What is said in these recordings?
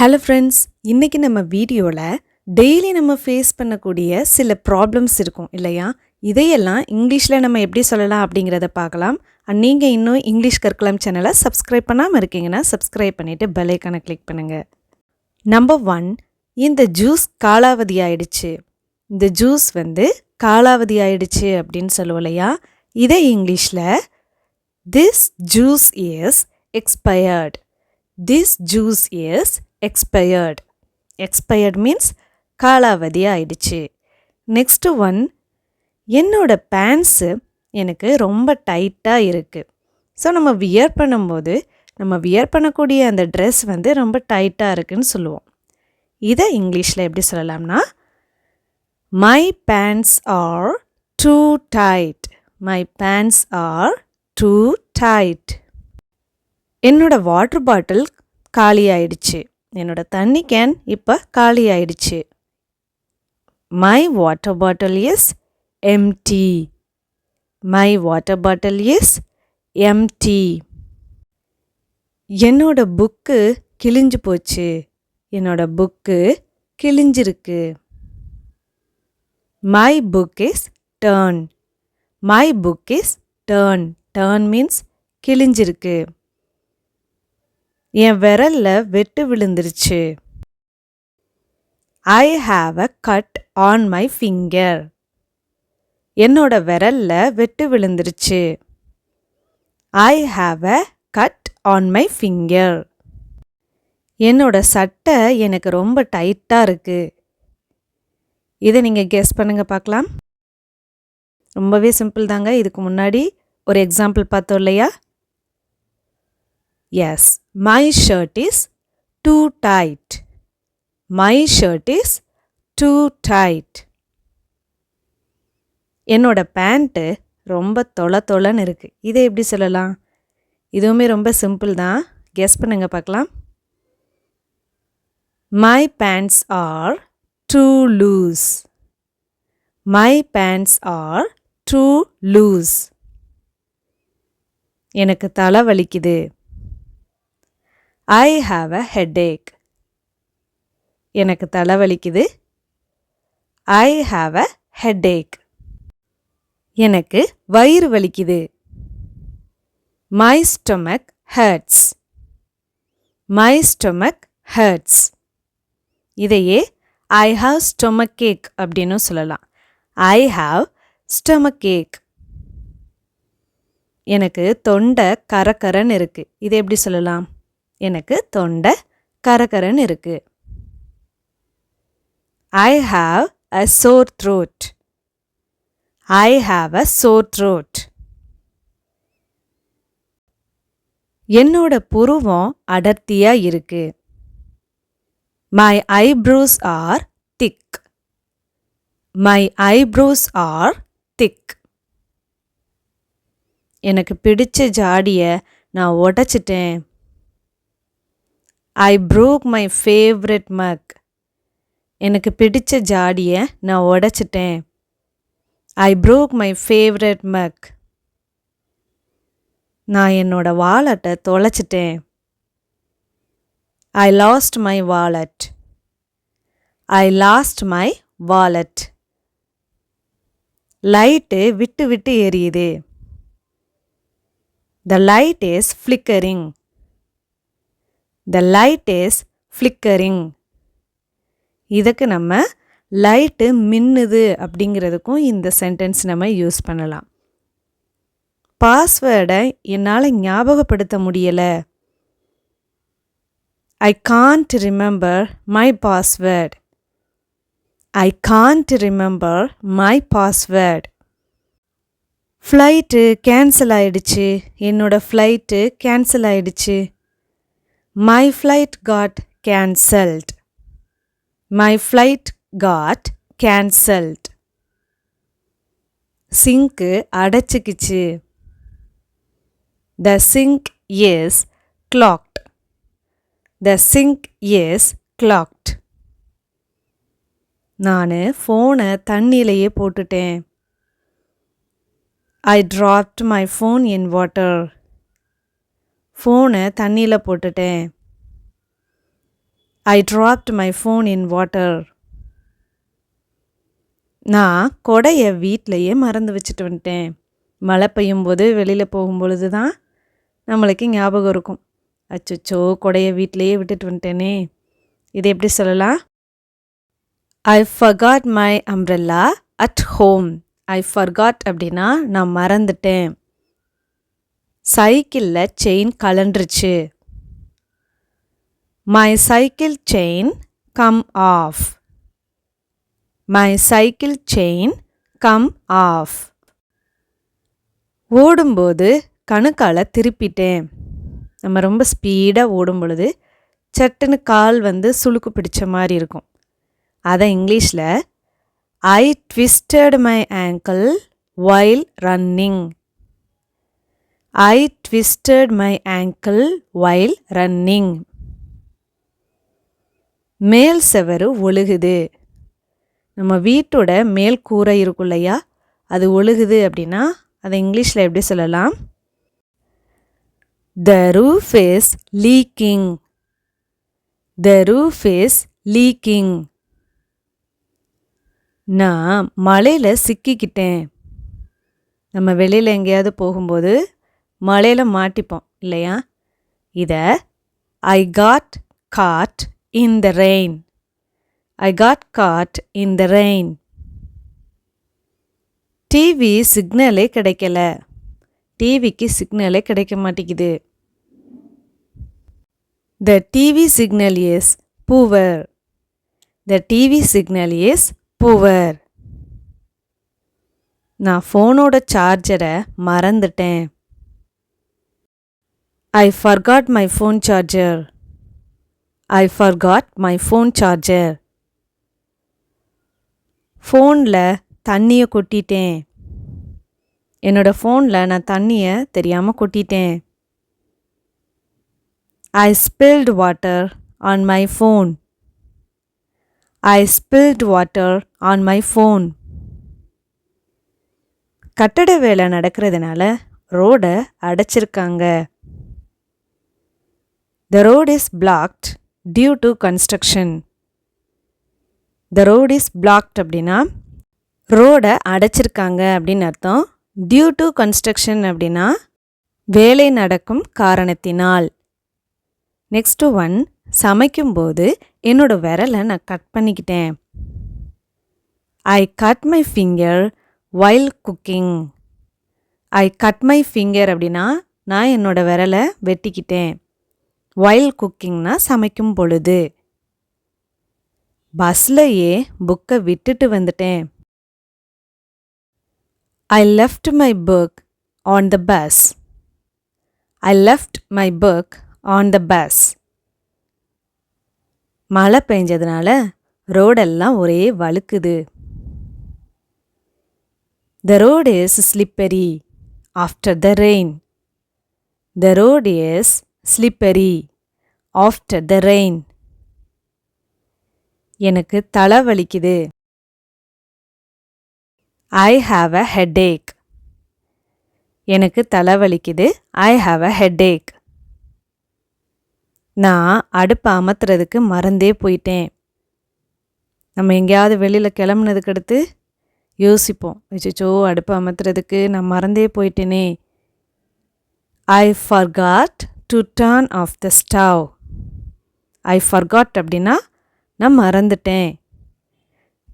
Hello friends, இன்றைக்கி நம்ம வீடியோவில் டெய்லி நம்ம ஃபேஸ் பண்ணக்கூடிய சில ப்ராப்ளம்ஸ் இருக்கும் இல்லையா? இதையெல்லாம் இங்கிலீஷில் நம்ம எப்படி சொல்லலாம் அப்படிங்கிறத பார்க்கலாம். நீங்கள் இன்னும் இங்கிலீஷ் கற்கலாம் சேனலை சப்ஸ்கிரைப் பண்ணாமல் இருக்கீங்கன்னா சப்ஸ்கிரைப் பண்ணிவிட்டு பெல் ஐக்கானை கிளிக் பண்ணுங்கள். நம்பர் 1, இந்த ஜூஸ் காலாவதி ஆயிடுச்சு. இந்த ஜூஸ் காலாவதி ஆயிடுச்சு அப்படின்னு சொல்லுவோம் இல்லையா? இதே இங்கிலீஷில் this juice is expired. This juice is expired. Expired means காலாவதி ஆயிடுச்சு. நெக்ஸ்ட் ஒன், என்னோட பேண்ட்ஸு எனக்கு ரொம்ப டைட்டாக இருக்குது. ஸோ நம்ம வியர் பண்ணும்போது நம்ம வியர் பண்ணக்கூடிய அந்த ட்ரெஸ் ரொம்ப டைட்டாக இருக்குதுன்னு சொல்லுவோம். இதை இங்கிலீஷில் எப்படி சொல்லலாம்னா, my pants are too tight. My pants are too tight. என்னோட வாட்டர் பாட்டில் காலி ஆயிடுச்சு. என்னோட தண்ணி கேன் இப்போ காலி ஆயிடுச்சு. My water bottle is empty. My water bottle is empty. என்னோட புக்கு கிழிஞ்சு போச்சு. என்னோட புக்கு கிழிஞ்சிருக்கு. My book is torn. My book is torn. Torn means கிழிஞ்சிருக்கு. என் விரலில் வெட்டு விழுந்துருச்சு. I have a cut on my finger. என்னோட விரலில் வெட்டு விழுந்துருச்சு. I have a cut on my finger. என்னோட சட்டை எனக்கு ரொம்ப டைட்டாக இருக்குது. இதை நீங்கள் கெஸ் பண்ணுங்க பார்க்கலாம். ரொம்பவே சிம்பிள் தாங்க. இதுக்கு முன்னாடி ஒரு எக்ஸாம்பிள் பார்த்தோம் இல்லையா? Yes, my shirt is too tight. My shirt is too tight. என்னோட பேண்ட்டு ரொம்ப தொளன்னு இருக்குது. இதை எப்படி சொல்லலாம்? இதுவுமே ரொம்ப சிம்பிள் தான். கெஸ் பண்ணுங்க பார்க்கலாம். My pants are too loose. My pants are too loose. எனக்கு தலை வலிக்குது. I have a headache. எனக்கு தலை வலிக்குது. I have a headache. எனக்கு வயிறு வலிக்குது. My stomach hurts. My stomach hurts. இதையே I have stomachache அப்படின்னு சொல்லலாம். I have stomachache. எனக்கு தொண்டை கரகரன்னு இருக்குது. இதை எப்படி சொல்லலாம்? எனக்கு தொண்டை கரகரன்னு இருக்கு. I have a sore throat. I have a sore throat. என்னோட புருவம் அடர்த்தியா இருக்கு. My eyebrows are thick. My eyebrows are thick. எனக்கு பிடிச்ச ஜாடியை நான் உடைச்சிட்டேன். I broke my favorite mug. எனக்கு பிடிச்ச ஜாடியை நான் உடைச்சிட்டேன். I broke my favorite mug. நான் என்னோட வாலெட்டை தொலைச்சிட்டேன். I lost my wallet. I lost my wallet. Light விட்டு விட்டு எரியுது. The light is flickering. The light is flickering. இதுக்கு நம்ம லைட்டு மின்னுது அப்படிங்கிறதுக்கும் இந்த சென்டென்ஸ் நம்ம யூஸ் பண்ணலாம். பாஸ்வேர்டை என்னால் ஞாபகப்படுத்த முடியலை. I can't remember my password. I can't remember my password. Flight cancel ஆயிடுச்சு. என்னோட ஃப்ளைட்டு கேன்சல் ஆயிடுச்சு. My flight got cancelled. My flight got cancelled. சிங்க்கு அடைச்சிக்கிச்சு. The sink is clogged. The sink is clogged. நான் ஃபோனை தண்ணியிலேயே போட்டுட்டேன். I dropped my phone in water. ஃபோனை தண்ணியில் போட்டுட்டேன். I dropped my phone in water. நான் கொடையை வீட்டிலையே மறந்து வச்சுட்டு வந்துட்டேன். மழை பெய்யும்போது வெளியில் போகும்பொழுது தான் நம்மளுக்கு ஞாபகம் இருக்கும், அச்சோ கொடையை வீட்டிலையே விட்டுட்டு வந்துட்டேனே. இது எப்படி சொல்லலாம்? I forgot my umbrella at home. I forgot அப்படின்னா நான் மறந்துட்டேன். சைக்கிளில் chain கலண்டுருச்சு. My cycle chain come off. My cycle chain come off. ஓடும்போது கணுக்கால திருப்பிட்டேன். நம்ம ரொம்ப ஸ்பீடாக ஓடும் பொழுது சட்டுன்னு கால் சுளுக்கு பிடிச்ச மாதிரி இருக்கும். அதை இங்கிலீஷில் I twisted my ankle while running. I twisted my ankle while running. மேல் செவரு ஒழுகுது. நம்ம வீட்டோட மேல் கூரை இருக்கும் இல்லையா, அது ஒழுகுது அப்படின்னா அதை இங்கிலீஷில் எப்படி சொல்லலாம்? The roof is leaking. The roof is leaking. நான் மழையில் சிக்கிக்கிட்டேன். நம்ம வெளியில் எங்கேயாவது போகும்போது மழையில் மாட்டிப்போம் இல்லையா? இதை I got caught in the rain. I got caught in the rain. TV சிக்னலே கிடைக்கல. டிவிக்கு சிக்னலே கிடைக்க மாட்டேங்குது. The TV signal is poor. The TV signal is poor. நான் ஃபோனோட சார்ஜரை மறந்துட்டேன். I forgot my phone charger. I forgot my phone charger. ஃபோனில் தண்ணியை கொட்டிட்டேன். என்னோட ஃபோனில் நான் தண்ணியை தெரியாமல் கொட்டிட்டேன். I spilled water on my phone. I spilled water on my phone. கட்டட வேலை நடக்கிறதுனால ரோடை அடைச்சிருக்காங்க. The road is blocked due to construction. The road is blocked அப்படின்னா ரோடை அடைச்சிருக்காங்க அப்படின்னு அர்த்தம். Due to construction அப்படின்னா வேலை நடக்கும் காரணத்தினால். நெக்ஸ்ட் ஒன், சமைக்கும்போது என்னோட விரலை நான் கட் பண்ணிக்கிட்டேன். I cut my finger while cooking. I cut my finger அப்படின்னா நான் என்னோட விரலை வெட்டிக்கிட்டேன். while cookingனா சமைக்கும் பொழுது. பஸ்லையே புக்கை விட்டுட்டு வந்துட்டேன். I left my book on the bus. I left my book on the bus. மழை பெஞ்சதுனால ரோடெல்லாம் ஒரே வழுக்குது. The road is slippery after the rain. The road is slippery after the rain. எனக்கு தலை வலிக்குது. I have a headache. எனக்கு தலை வலிக்குது. I have a headache. நான் அடுப்பை அமர்த்துறதுக்கு மறந்தே போயிட்டேன். நம்ம எங்கேயாவது வெளியில் கிளம்புனதுக்கு அடுத்து யோசிப்போம், அச்சோ அடுப்பை அமர்த்துறதுக்கு நான் மறந்தே போயிட்டேனே. I forgot to turn off the stove. I forgot அப்படின்னா நான் மறந்துட்டேன்.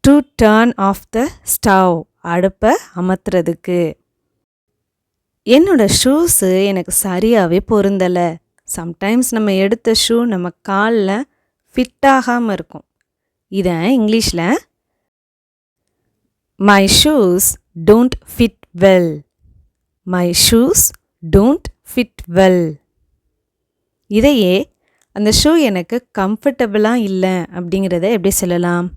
To turn off the stove, அடுப்பை அமர்த்துறதுக்கு. என்னோட ஷூஸு எனக்கு சரியாகவே பொருந்தலை. சம்டைம்ஸ் நம்ம எடுத்த ஷூ நம்ம காலில் ஃபிட் ஆகாமல் இருக்கும். இதை இங்கிலீஷில் My shoes don't fit well. My shoes don't fit well. இதையே அந்த ஷூ எனக்கு கம்ஃபர்டபுளாக இல்லை அப்படிங்கிறத எப்படி சொல்லலாம்?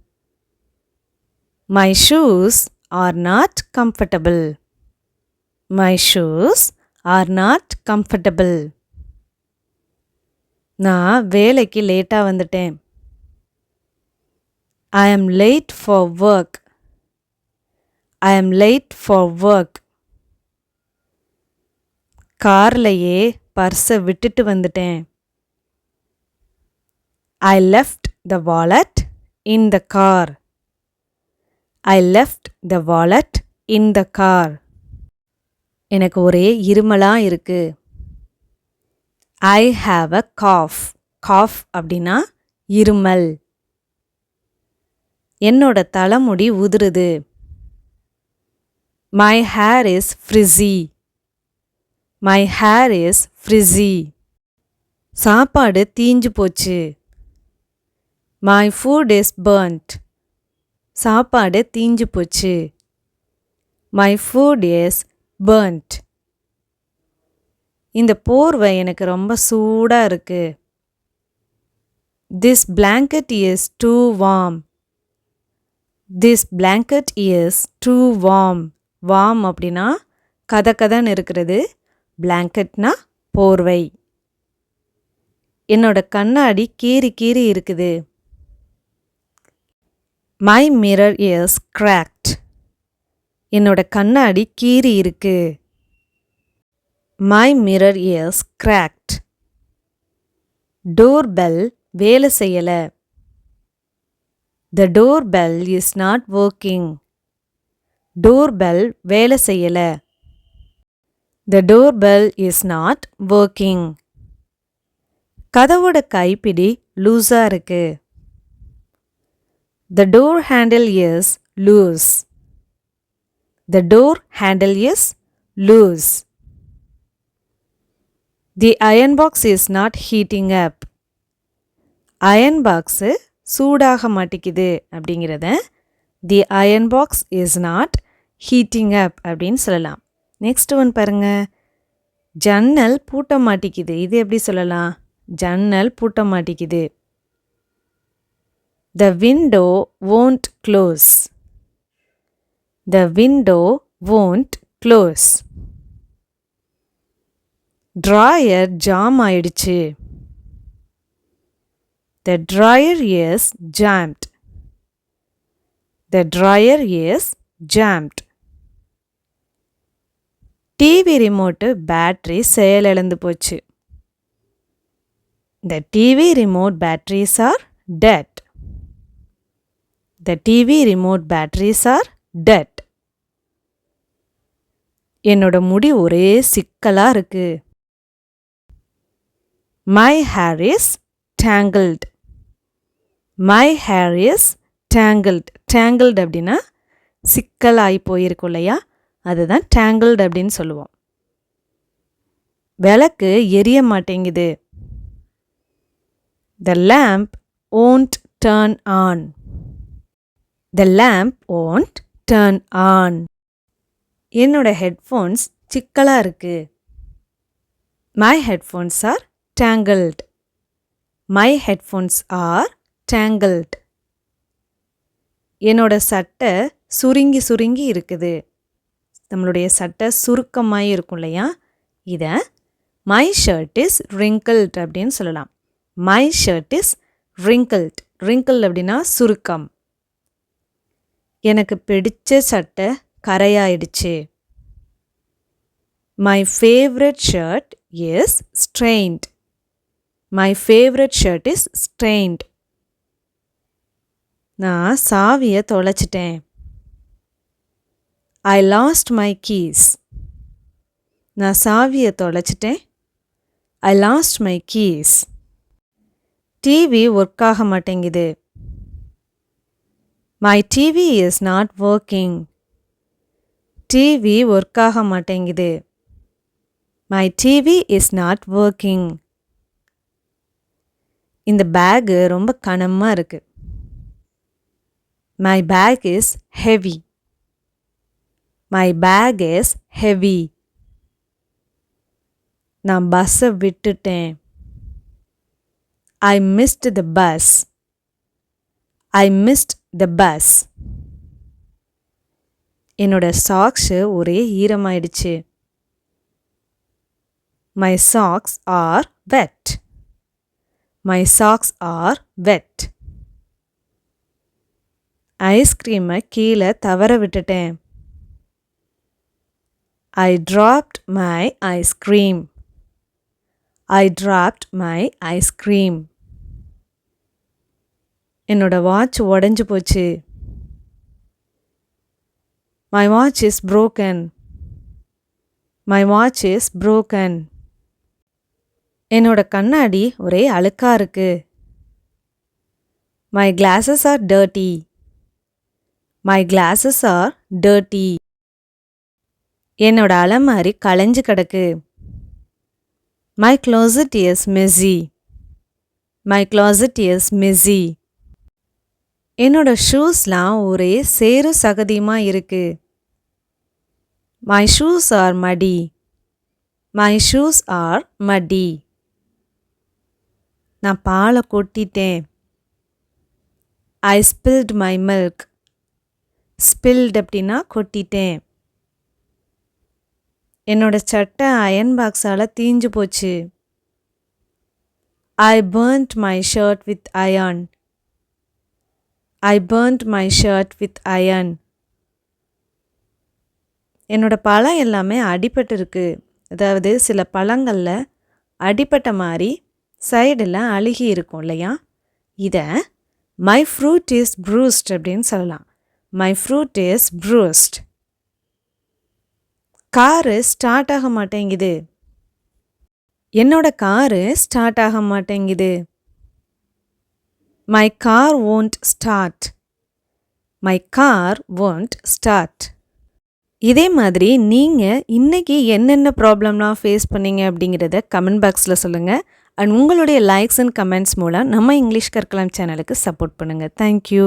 My shoes are not comfortable. My shoes are not comfortable. நான் வேலைக்கு லேட்டாக வந்துட்டேன். I am late for work. I am late for work. கார்லையே பர்ஸை விட்டுட்டு வந்துட்டேன். I left the wallet in the car. I left the wallet in the car. எனக்கு ஒரே இருமலா இருக்கு. I have a cough. Cough அப்படின்னா இருமல். என்னோட தலைமுடி உதிருது. My hair is frizzy. My hair is frizzy. சாப்பாடு தீஞ்சு போச்சு. My food is burnt. சாப்பாடு தீஞ்சு போச்சு. My food is burnt. இந்த போர்வை எனக்கு ரொம்ப சூடா இருக்கு. This blanket is too warm. This blanket is too warm. Warm அப்படின்னா கதகதன்னு இருக்கிறது. Blanketனா போர்வை. என்னோட கண்ணாடி கீறி கீறி இருக்குது. My mirror is cracked. என்னோட கண்ணாடி கீறி இருக்கு. My mirror is cracked. Doorbell வேலை செய்யல. The doorbell is not working. Doorbell வேலை செய்யல. The doorbell is not working. கதவோட கைப்பிடி லூஸா இருக்கு. The door handle is loose. The door handle is loose. The iron box is not heating up. Iron box சூடாக மாட்டிக்குது அப்படிங்கிறத The iron box is not heating up அப்படின்னு சொல்லலாம். Next one பாருங்க. ஜன்னல் பூட்ட மாட்டிக்குது. இது எப்படி சொல்லலாம்? ஜன்னல் பூட்ட மாட்டிக்குது. The window won't close. The window won't close. Dryer jam ஆயிடுச்சு. The dryer is jammed. The dryer is jammed. TV remote battery செயலிழந்து போச்சு. The TV remote batteries are dead. The TV remote batteries are dead. என்னோட முடி ஒரே சிக்கலா இருக்கு. My hair is tangled. My hair is tangled. Tangled அப்படின்னா சிக்கலாகி போயிருக்கும் இல்லையா? அதுதான் tangled அப்படின்னு சொல்லுவோம். விளக்கு எரிய மாட்டேங்குது. The lamp won't turn on. The lamp won't turn on. என்னோட ஹெட்ஃபோன்ஸ் சிக்கலா இருக்கு. My headphones are tangled. My headphones are tangled. என்னோட சட்டை சுருங்கி சுருங்கி இருக்குது. நம்மளுடைய சட்டை சுருக்கமாய் இருக்கும் இல்லையா? இதை my shirt is wrinkled அப்படின்னு சொல்லலாம். My shirt is wrinkled. Wrinkled அப்படின்னா சுருக்கம். எனக்கு பிடிச்ச சட்டை கரையாயிடுச்சு. My favorite shirt is stained. My favorite shirt is stained. நான் சாவியை தொலைச்சிட்டேன். I lost my keys. நான் சாவியை தொலைச்சிட்டேன். I lost my keys. TV work ஆக மாட்டேங்குது. My TV is not working. TV work ஆக மாட்டேங்குது. My TV is not working. இந்த back ரொம்ப கனமா இருக்கு. My bag is heavy. My bag is heavy. நான் பஸ்ஸை விட்டுட்டேன். I missed the bus. I missed the bus. என்னோட சாக்ஸ் ஒரே ஈரமாயிடுச்சு. My socks are wet. My socks are wet. ஐஸ்கிரீமை கீழே தவற விட்டுட்டேன். I dropped my ice cream. I dropped my ice cream. என்னோட வாட்ச் உடைஞ்சு போச்சு. My watch is broken. My watch is broken. என்னோட கண்ணாடி ஒரே அழுக்கா இருக்கு. My glasses are dirty. My glasses are dirty. என்னோட அலமாரி கலைஞ்சு கிடக்கு. My closet is messy. My closet is messy. என்னோட ஷூஸ்லாம் ஒரே சேறு சகதியுமா இருக்கு. My shoes are muddy. My shoes are muddy. நான் பாலை கொட்டிட்டேன். I spilled my milk. Spilled அப்படின்னா கொட்டிட்டேன். என்னோட சட்டை அயன் பாக்ஸால் தீஞ்சு போச்சு. I burnt my shirt with iron. I burnt my shirt with iron. என்னோட பழம் எல்லாமே அடிபட்டிருக்கு. அதாவது சில பழங்களில் அடிபட்ட மாதிரி சைடில் அழுகி இருக்கும் இல்லையா? இதை my fruit is bruised அப்படின்னு சொல்லலாம். My fruit is bruised. Car start ஆக மாட்டேங்குது. என்னோட காரு ஸ்டார்ட் ஆக மாட்டேங்குது. My car won't start. My car won't start. இதே மாதிரி நீங்கள் இன்னைக்கு என்னென்ன ப்ராப்ளம்லாம் ஃபேஸ் பண்ணீங்க அப்படிங்கிறத கமெண்ட் பாக்ஸில் சொல்லுங்கள். அண்ட் உங்களுடைய லைக்ஸ் அண்ட் கமெண்ட்ஸ் மூலம் நம்ம இங்கிலீஷ் கற்கலாம் சேனலுக்கு சப்போர்ட் பண்ணுங்கள். தேங்க்யூ.